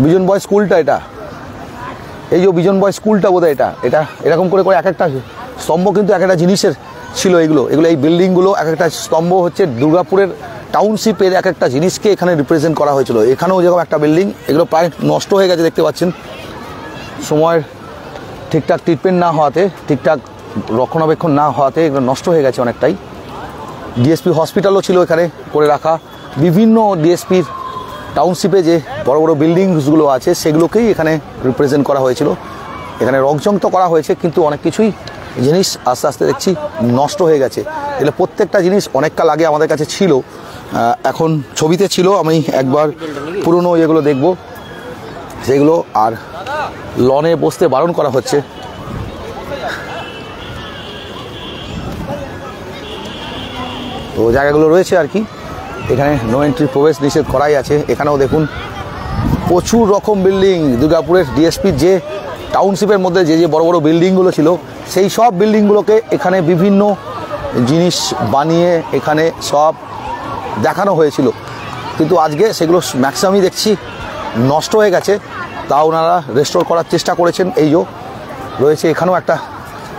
বিজন বয় স্কুলটা, এটা এই যে বিজন বয় স্কুলটা বোধহয় এটা এরকম করে এক একটা স্তম্ভ কিন্তু এক একটা জিনিসের ছিল। এগুলো এই বিল্ডিংগুলো এক একটা স্তম্ভ হচ্ছে দুর্গাপুরের টাউনশিপের এক একটা জিনিসকে এখানে রিপ্রেজেন্ট করা হয়েছিল। এখানেও যেরকম একটা বিল্ডিং, এগুলো প্রায় নষ্ট হয়ে গেছে দেখতে পাচ্ছেন, সময়ের ঠিকঠাক ট্রিটমেন্ট না হওয়াতে, ঠিকঠাক রক্ষণাবেক্ষণ না হওয়াতে এগুলো নষ্ট হয়ে গেছে অনেকটাই। ডিএসপি হসপিটালও ছিল এখানে করে রাখা, বিভিন্ন ডিএসপির টাউনশিপে যে বড় বড় বিল্ডিংসগুলো আছে সেগুলোকেই এখানে রিপ্রেজেন্ট করা হয়েছিল। এখানে রংচং তো করা হয়েছে, কিন্তু অনেক কিছুই জিনিস আস্তে আস্তে দেখছি নষ্ট হয়ে গেছে। এগুলো প্রত্যেকটা জিনিস অনেক কাল আগে আমাদের কাছে ছিল, এখন ছবিতে ছিল। আমি একবার পুরনো যেগুলো দেখব সেগুলো, আর লনে বসতে বারণ করা হচ্ছে। তো জায়গাগুলো রয়েছে আর কি, এখানে নো এন্ট্রি, প্রবেশ নিষেধ করাই আছে। এখানেও দেখুন প্রচুর রকম বিল্ডিং, দুর্গাপুরের ডিএসপির যে টাউনশিপের মধ্যে যে বড় বড় বিল্ডিংগুলো ছিল, সেই সব বিল্ডিংগুলোকে এখানে বিভিন্ন জিনিস বানিয়ে এখানে সব দেখানো হয়েছিল, কিন্তু আজকে সেগুলো ম্যাক্সিমামই দেখছি নষ্ট হয়ে গেছে। তা ওনারা রেস্টোর করার চেষ্টা করেছেন। এই যে রয়েছে, এখানেও একটা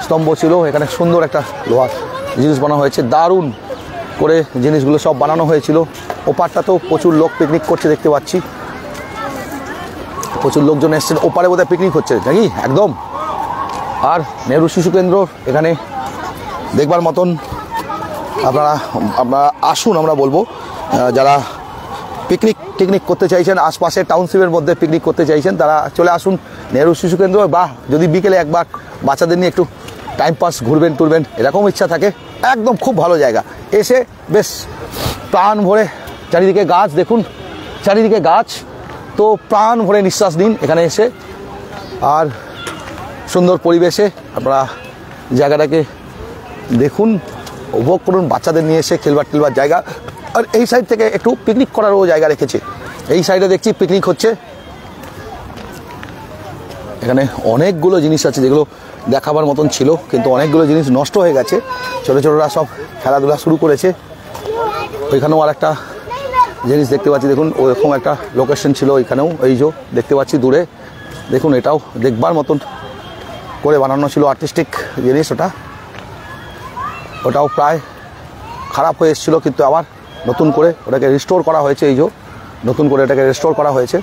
স্তম্ভ ছিল, এখানে সুন্দর একটা লোহার জিনিস বানানো হয়েছে, দারুণ করে জিনিসগুলো সব বানানো হয়েছিল। ওপারটাতেও প্রচুর লোক পিকনিক করছে দেখতে পাচ্ছি, প্রচুর লোকজন এসছেন। ওপারে বোধহয় পিকনিক হচ্ছে নাকি একদম। আর নেহরু শিশু কেন্দ্র এখানে দেখবার মতন, আপনারা আসুন, আমরা বলবো যারা পিকনিক করতে চাইছেন, আশপাশের টাউনশিপের মধ্যে পিকনিক করতে চাইছেন, তারা চলে আসুন নেহরু শিশু কেন্দ্র। বা যদি বিকেলে একবার বাচ্চাদের নিয়ে একটু টাইম পাস ঘুরবেন টুরবেন এরকম ইচ্ছা থাকে, একদম খুব ভালো জায়গা। এসে বেশ প্রাণ ভরে, চারিদিকে গাছ দেখুন, চারিদিকে গাছ, তো প্রাণ ভরে নিঃশ্বাস নিন এখানে এসে। আর সুন্দর পরিবেশে আপনারা জায়গাটাকে দেখুন, উপভোগ করুন, বাচ্চাদের নিয়ে এসে খেলবার জায়গা আর এই সাইড থেকে একটু পিকনিক করারও জায়গা রেখেছে। এই সাইডে দেখছি পিকনিক হচ্ছে। এখানে অনেকগুলো জিনিস আছে যেগুলো দেখাবার মতন ছিল, কিন্তু অনেকগুলো জিনিস নষ্ট হয়ে গেছে। ছোটো ছোটোরা সব খেলাধুলা শুরু করেছে। ওইখানেও আর একটা জিনিস দেখতে পাচ্ছি, দেখুন ওরকম একটা লোকেশন ছিল ওইখানেও। এই যে দেখতে পাচ্ছি দূরে, দেখুন এটাও দেখবার মতন করে বানানো ছিল, আর্টিস্টিক জিনিস। ওটাও প্রায় খারাপ হয়ে এসেছিলো, কিন্তু আবার নতুন করে ওটাকে রিস্টোর করা হয়েছে। এই যে নতুন করে এটাকে রিস্টোর করা হয়েছে।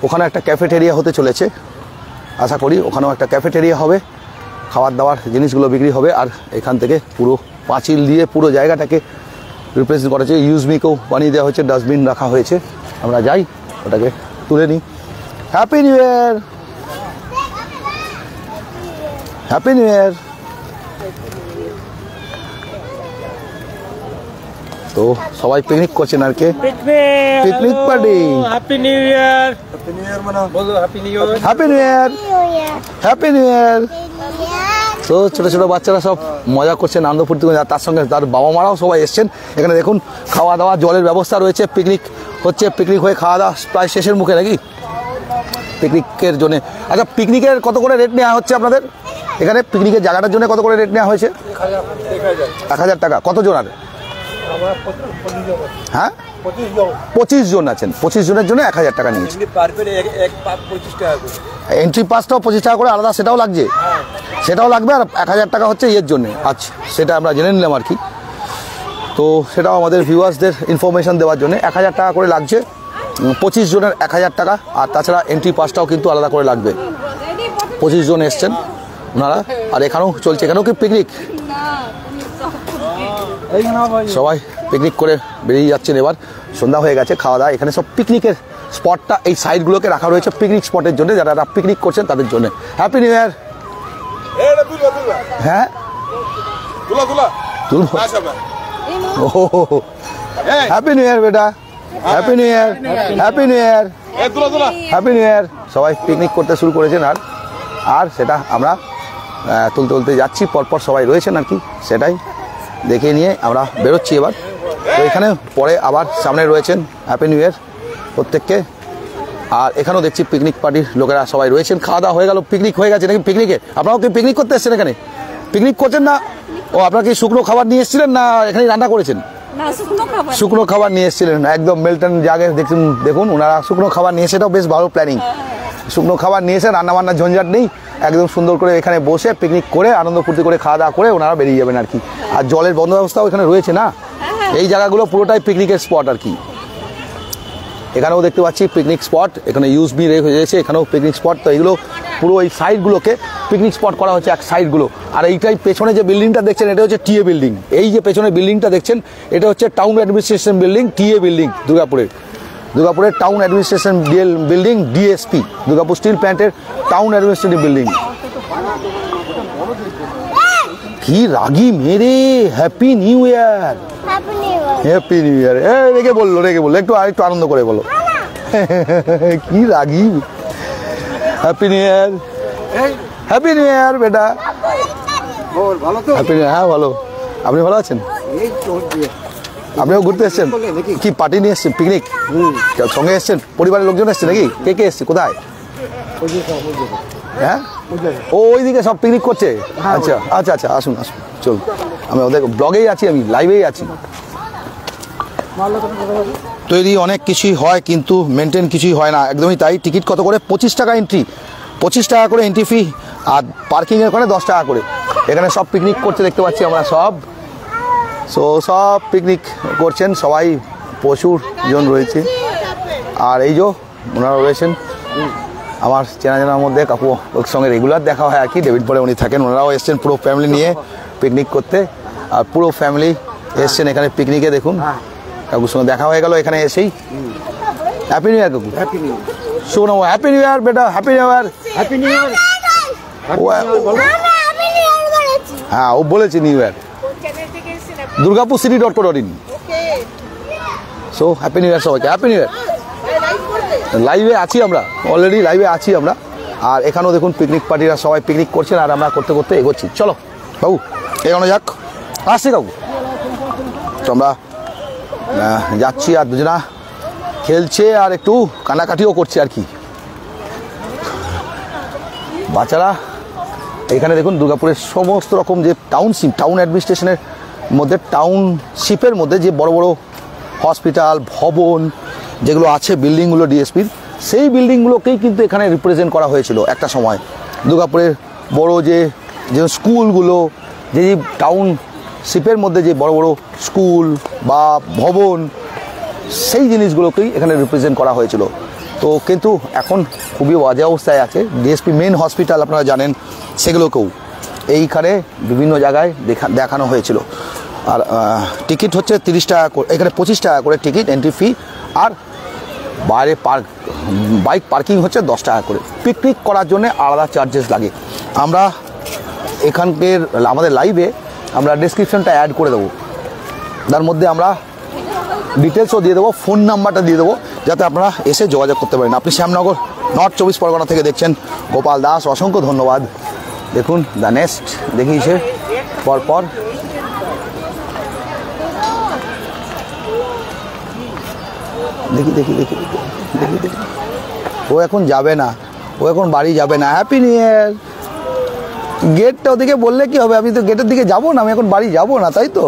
ওখানে একটা ক্যাফেটেরিয়া হতে চলেছে, আশা করি ওখানেও একটা ক্যাফেটেরিয়া হবে, খাবার দাবার জিনিসগুলো বিক্রি হবে। আর এখান থেকে পুরো পাঁচিল দিয়ে পুরো জায়গাটাকে রিপ্রেজেন্ট করেছে। ইউজমিকেও বানিয়ে দেওয়া হয়েছে, ডাস্টবিন রাখা হয়েছে। আমরা যাই ওটাকে তুলে নিই। Happy new year, happy new year. তো সবাই পিকনিক করছেন আর কে, picnic party. Happy new year, happy new year মানাও, বলো happy new year, happy new year, happy new year. তো ছোটো ছোটো বাচ্চারা সব মজা করছেন, আনন্দ ফুর্তি করছেন। তার সঙ্গে তার বাবা মারাও সবাই এসছেন। এখানে দেখুন খাওয়া দাওয়া, জলের ব্যবস্থা রয়েছে। পিকনিক হচ্ছে, পিকনিক হয়ে খাওয়া দাওয়া প্রায় শেষের মুখে নাকি পিকনিকের জন্য। আচ্ছা, পিকনিকের কত করে রেট নেওয়া হচ্ছে আপনাদের এখানে? পিকনিকের জায়গাটার জন্য কত করে রেট নেওয়া হয়েছে? 1000 টাকা। কতজন আর? হ্যাঁ, 25 জন আছেন। 25 জনের জন্য 1000 টাকা নিয়েছে। এন্ট্রি পাসটাও 25 টাকা করে আলাদা, সেটাও লাগছে, সেটাও লাগবে। আর 1000 টাকা হচ্ছে ইয়ের জন্যে। আচ্ছা, সেটা আমরা জেনে নিলাম আর কি। তো সেটাও আমাদের ভিউয়ার্সদের ইনফরমেশন দেওয়ার জন্য 1000 টাকা করে লাগছে। 25 জনের 1000 টাকা। আর তাছাড়া এন্ট্রি পাসটাও কিন্তু আলাদা করে লাগবে। 25 জন এসছেন ওনারা। আর এখানেও চলছে, এখানেও কি পিকনিক, সবাই পিকনিক করে বেরিয়ে যাচ্ছেন। এবার সন্ধ্যা হয়ে গেছে, খাওয়া দাওয়া। এখানে সব পিকনিকের স্পটটা এই সাইডগুলোকে রাখা রয়েছে পিকনিক স্পটের জন্য, যারা পিকনিক করছেন তাদের জন্য। Happy new year. হ্যাঁ, তুলবো। ও হ্যাপি নিউ ইয়ার বেটা, happy new year, happy new year, happy new ইয়ার। সবাই পিকনিক করতে শুরু করেছেন। আর সেটা আমরা তুলতে তুলতে যাচ্ছি, পরপর সবাই রয়েছেন আর কি, সেটাই দেখে নিয়ে আমরা বেরোচ্ছি এবার। তো এখানে পরে আবার সামনে রয়েছেন হ্যাপি নিউ ইয়ার প্রত্যেককে। আর এখানেও দেখছি পিকনিক পার্টির লোকেরা সবাই রয়েছেন। খাওয়া দাওয়া হয়ে গেল, পিকনিক হয়ে গেছে নাকি? পিকনিকে আপনারাও কি পিকনিক করতে এসছেন? এখানে পিকনিক করছেন না? ও, আপনারা কি শুকনো খাবার নিয়ে এসেছিলেন না এখানে রান্না করেছেন? শুকনো খাবার নিয়ে এসেছিলেন, একদম মেল্টন জাগে দেখুন। দেখুন ওনারা শুকনো খাবার নিয়ে, সেটাও বেশ ভালো প্ল্যানিং। শুকনো খাবার নিয়েছে, রান্নাবান্নার ঝঞ্ঝাট নেই, একদম সুন্দর করে এখানে বসে পিকনিক করে আনন্দ ফুর্তি করে খাওয়া দাওয়া করে ওনারা বেরিয়ে যাবেন আর কি। আর জলের বন্দোবস্তাও এখানে রয়েছে না, এই জায়গাগুলো পুরোটাই পিকনিকের স্পট আর কি। এখানেও দেখতে পাচ্ছি পিকনিক স্পট, এখানে ইউজবি রয়েছে, এখানেও পিকনিক স্পট। তো এইগুলো পুরো এই সাইডগুলোকে পিকনিক স্পট করা হচ্ছে, এক সাইডগুলো। আর এইটাই পেছনে যে বিল্ডিংটা দেখছেন, এটা হচ্ছে টিএ বিল্ডিং। এই যে পেছনে বিল্ডিংটা দেখছেন, এটা হচ্ছে town administration building, TA building, দুর্গাপুরের town administration building, DSP, Durgapur steel প্ল্যান্টের টাউন অ্যাডমিনিস্ট্রেটিভ বিল্ডিং। কি রাগি মেরে, happy new year, happy new year. রেগে বললো, একটু আরেকটু আনন্দ করে বলো। কি রাগি, happy new year, happy new year বেটা। ভালো তো? Happy new year. হ্যাঁ ভালো। আপনি ভালো আছেন? আপনিও ঘুরতে এসছেন? কি পার্টি নিয়ে এসছেন? পিকনিক সঙ্গে এসছেন? পরিবারের লোকজন এসছে নাকি? কে কে এসছে? কোথায়? হ্যাঁ, ও ওইদিকে সব পিকনিক করছে। আচ্ছা আচ্ছা আচ্ছা, আসুন আসুন, চলুন। আমি ওদের ব্লগেই আছি, আমি লাইভেই আছি। তৈরি অনেক কিছুই হয়, কিন্তু মেনটেন কিছুই হয় না, একদমই তাই। টিকিট কত করে? 25 টাকা এন্ট্রি, 25 টাকা করে এন্ট্রি ফি। আর পার্কিংয়ের করে 10 টাকা করে। এখানে সব পিকনিক করছে দেখতে পাচ্ছি আমরা সব। সব পিকনিক করছেন সবাই, প্রচুর জন রয়েছে। আর এই যে ওনারা রয়েছেন আমার চেনা জানার মধ্যে, কাকু ওর সঙ্গে রেগুলার দেখা হয় আর কি, ডেভিডপুরে উনি থাকেন। ওনারাও এসছেন পুরো ফ্যামিলি নিয়ে পিকনিক করতে। আর পুরো ফ্যামিলি এসছেন এখানে পিকনিকে। দেখুন কাকুর সঙ্গে দেখা হয়ে গেল এখানে এসেই। হ্যাপি নিউ ইয়ার কাকু। হ্যাপি নিউ শোনো, হ্যাপি নিউ ইয়ার বেটা, happy new year, happy new year. হ্যাঁ ও বলেছে new year. Durgapur city.co.in। So happy new year সবাইকে, হ্যাপি নিউ ইয়ার। লাইভে আছি আমরা, অলরেডি লাইভে আছি আমরা। আর এখানেও দেখুন পিকনিক পার্টিরা সবাই পিকনিক করছেন, আর আমরা করতে করতে এগোচ্ছি। চলো বাবু এগোনো যাক, আসছি কাকু। তো আমরা যাচ্ছি, আর দুজনা খেলছে আর একটু কানাকাটিও করছে আর কি। বাচ্চারা এখানে দেখুন দুর্গাপুরের সমস্ত রকম যে টাউন অ্যাডমিনিস্ট্রেশনের মধ্যে, টাউনশিপের মধ্যে যে বড় বড় হসপিটাল, ভবন যেগুলো আছে, বিল্ডিংগুলো ডিএসপির, সেই বিল্ডিংগুলোকেই কিন্তু এখানে রিপ্রেজেন্ট করা হয়েছিল একটা সময়। দুর্গাপুরের বড় যে স্কুলগুলো, যে টাউনশিপের মধ্যে যে বড় বড় স্কুল বা ভবন, সেই জিনিসগুলোকেই এখানে রিপ্রেজেন্ট করা হয়েছিল। তো কিন্তু এখন খুবই বাজে অবস্থায় আছে। ডিএসপি মেন হসপিটাল আপনারা জানেন, সেগুলোকেও এইখানে বিভিন্ন জায়গায় দেখানো হয়েছিল। আর টিকিট হচ্ছে 30 টাকা করে, এখানে 25 টাকা করে টিকিট এন্ট্রি ফি, আর বাইরে বাইক পার্কিং হচ্ছে 10 টাকা করে। পিকনিক করার জন্য আলাদা চার্জেস লাগে। আমরা এখানকার আমাদের লাইভে আমরা ডেসক্রিপশনটা অ্যাড করে দেবো, তার মধ্যে আমরা ডিটেলসও দিয়ে দেবো, ফোন নাম্বারটা দিয়ে দেবো, যাতে আপনারা এসে যোগাযোগ করতে পারেন। আপনি শ্যামনগর নর্থ 24 পরগনা থেকে দেখছেন। গোপাল দাস, অসংখ্য ধন্যবাদ। দেখুন দ্য নেস্ট দেখিয়েছে পরপর। দেখি দেখি দেখি দেখি দেখি ও এখন যাবে না, ও এখন বাড়ি যাবে না। হ্যাপি নিউ ইয়ার। গেটটা ওদিকে বললে কি হবে, আমি তো গেটের দিকে যাবো না, আমি এখন বাড়ি যাবো না, তাই তো।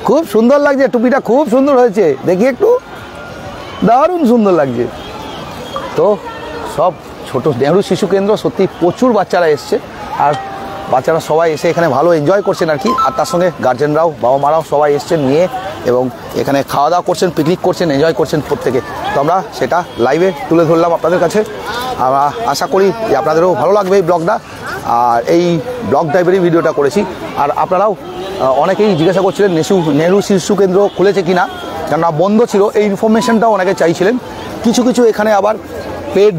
খুব সুন্দর লাগছে, টুপিটা খুব সুন্দর হয়েছে, দেখি একটু, দারুণ সুন্দর লাগছে। তো সব ছোট নেহরু শিশু কেন্দ্র, সত্যি প্রচুর বাচ্চারা এসছে, আর বাচ্চারা সবাই এসে এখানে ভালো এনজয় করছেন আর কি। আর তার সঙ্গে গার্জেনরাও, বাবা মারাও সবাই এসছেন নিয়ে, এবং এখানে খাওয়া দাওয়া করছেন, পিকনিক করছেন, এনজয় করছেন প্রত্যেকে। তো আমরা সেটা লাইভে তুলে ধরলাম আপনাদের কাছে। আমরা আশা করি যে আপনাদেরও ভালো লাগবে এই ব্লগটা, আর এই ব্লগ টাইপেরই ভিডিওটা করেছি। আর আপনারাও অনেকেই জিজ্ঞাসা করছিলেন নেহরু শিশু কেন্দ্র খুলেছে কিনা, কেননা বন্ধ ছিল, এই ইনফরমেশনটাও অনেকে চাইছিলেন। কিছু কিছু এখানে আবার পেড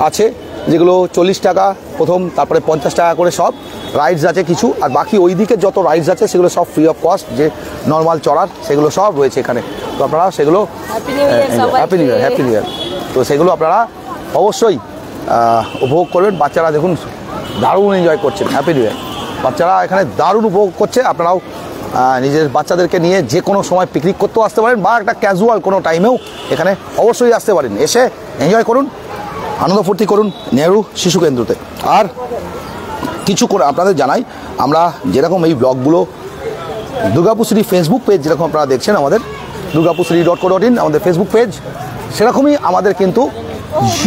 আছে, যেগুলো 40 টাকা প্রথম, তারপরে 50 টাকা করে সব রাইডস আছে কিছু, আর বাকি ওই দিকে যত রাইডস আছে সেগুলো সব ফ্রি অফ কস্ট, যে নর্মাল চড়ার সেগুলো সব রয়েছে এখানে। তো আপনারা সেগুলো happy new year, happy new year. তো সেগুলো আপনারা অবশ্যই উপভোগ করবেন। বাচ্চারা দেখুন দারুণ এনজয় করছেন, হ্যাপি নিউ ইয়ার। বাচ্চারা এখানে দারুণ উপভোগ করছে। আপনারাও নিজের বাচ্চাদেরকে নিয়ে যে কোনো সময় পিকনিক করতেও আসতে পারেন, বা একটা ক্যাজুয়াল কোনো টাইমেও এখানে অবশ্যই আসতে পারেন। এসে এনজয় করুন, আনন্দ ফুর্তি করুন নেহরু শিশু কেন্দ্রতে। আর কিছু করে আপনাদের জানাই, আমরা যেরকম এই ব্লগগুলো দুর্গাপুর সিটি ফেসবুক পেজ, যেরকম আপনারা দেখছেন আমাদের durgapurcity.co.in আমাদের ফেসবুক পেজ, সেরকমই আমাদের কিন্তু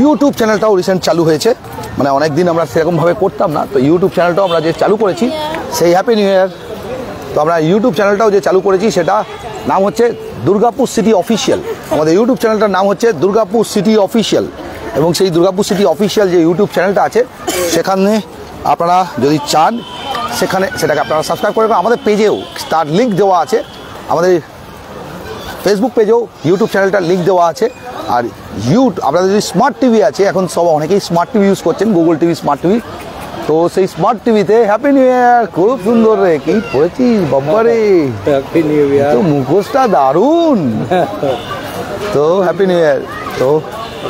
ইউটিউব চ্যানেলটাও রিসেন্ট চালু হয়েছে। মানে অনেক দিন আমরা সেরকমভাবে করতাম না, তো ইউটিউব চ্যানেলটাও আমরা যে চালু করেছি, সেই হ্যাপি নিউ ইয়ার। তো আমরা ইউটিউব চ্যানেলটাও যে চালু করেছি, সেটা নাম হচ্ছে দুর্গাপুর সিটি অফিসিয়াল। আমাদের ইউটিউব চ্যানেলটার নাম হচ্ছে দুর্গাপুর সিটি অফিসিয়াল, এবং সেই দুর্গাপুর সিটি অফিসিয়াল যে ইউটিউব চ্যানেলটা আছে, সেখানে আপনারা যদি চান সেটাকে আপনারা সাবস্ক্রাইব করে আমাদের পেজেও তার লিঙ্ক দেওয়া আছে, আমাদের ফেসবুক পেজেও ইউটিউব চ্যানেলটার লিঙ্ক দেওয়া আছে। আর আপনাদের যদি স্মার্ট টিভি আছে, এখন সব অনেকেই স্মার্ট টিভি ইউজ করছেন, গুগল টিভি, স্মার্ট টিভি, তো সেই স্মার্ট টিভিতে হ্যাপি নিউ ইয়ার, খুব সুন্দর রে, কি পড়েছিস বাবারে, হ্যাপি নিউ ইয়ার, তো মুখোশটা দারুণ। তো হ্যাপি নিউ ইয়ার। তো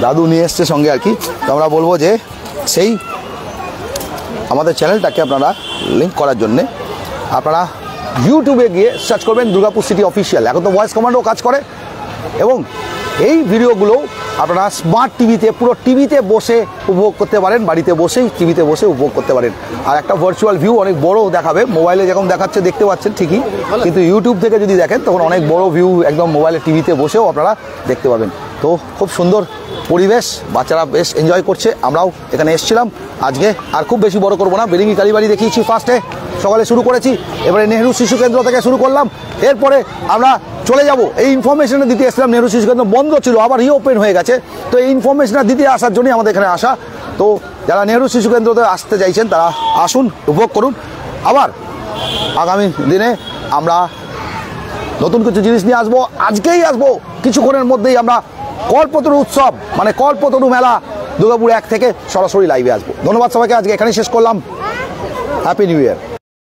দাদু নিয়ে এসছে সঙ্গে আর কি। তো আমরা বলবো যে সেই আমাদের চ্যানেলটাকে আপনারা লিঙ্ক করার জন্যে আপনারা ইউটিউবে গিয়ে সার্চ করবেন দুর্গাপুর সিটি অফিসিয়াল। এখন তো ভয়েস কমান্ডও কাজ করে, এবং এই ভিডিওগুলো আপনারা স্মার্ট টিভিতে, পুরো টিভিতে বসে উপভোগ করতে পারেন, বাড়িতে বসেই টিভিতে বসে উপভোগ করতে পারেন। আর একটা ভার্চুয়াল ভিউ অনেক বড় দেখাবে, মোবাইলে যেরকম দেখাচ্ছে দেখতে পাচ্ছেন ঠিকই, কিন্তু ইউটিউব থেকে যদি দেখেন তখন অনেক বড় ভিউ একদম মোবাইলে, টিভিতে বসেও আপনারা দেখতে পাবেন। তো খুব সুন্দর পরিবেশ, বাচ্চারা বেশ এনজয় করছে। আমরাও এখানে এসেছিলাম আজকে। আর খুব বেশি বড় করবো না, বেরিঙ্গি কালীবাড়ি দেখিয়েছি ফার্স্টে, সকালে শুরু করেছি, এবারে নেহরু শিশু কেন্দ্র থেকে শুরু করলাম। এরপরে আমরা চলে যাব, এই ইনফরমেশনটা দিতে এসেছিলাম, নেহরু শিশু কেন্দ্র বন্ধ ছিল, আবার রিওপেন হয়ে গেছে। তো এই ইনফরমেশনটা দিতে আসার জন্যই আমাদের এখানে আসা। তো যারা নেহরু শিশু কেন্দ্রতে আসতে চাইছেন তারা আসুন, উপভোগ করুন। আবার আগামী দিনে আমরা নতুন কিছু জিনিস নিয়ে আসবো, আজকেই আসবো, কিছুক্ষণের মধ্যেই আমরা কল্পতরু উৎসব, মানে কল্পতরু মেলা দুর্গাপুর 1 থেকে সরাসরি লাইভে আসবো। ধন্যবাদ সবাইকে, আজকে এখানেই শেষ করলাম। হ্যাপি নিউ ইয়ার।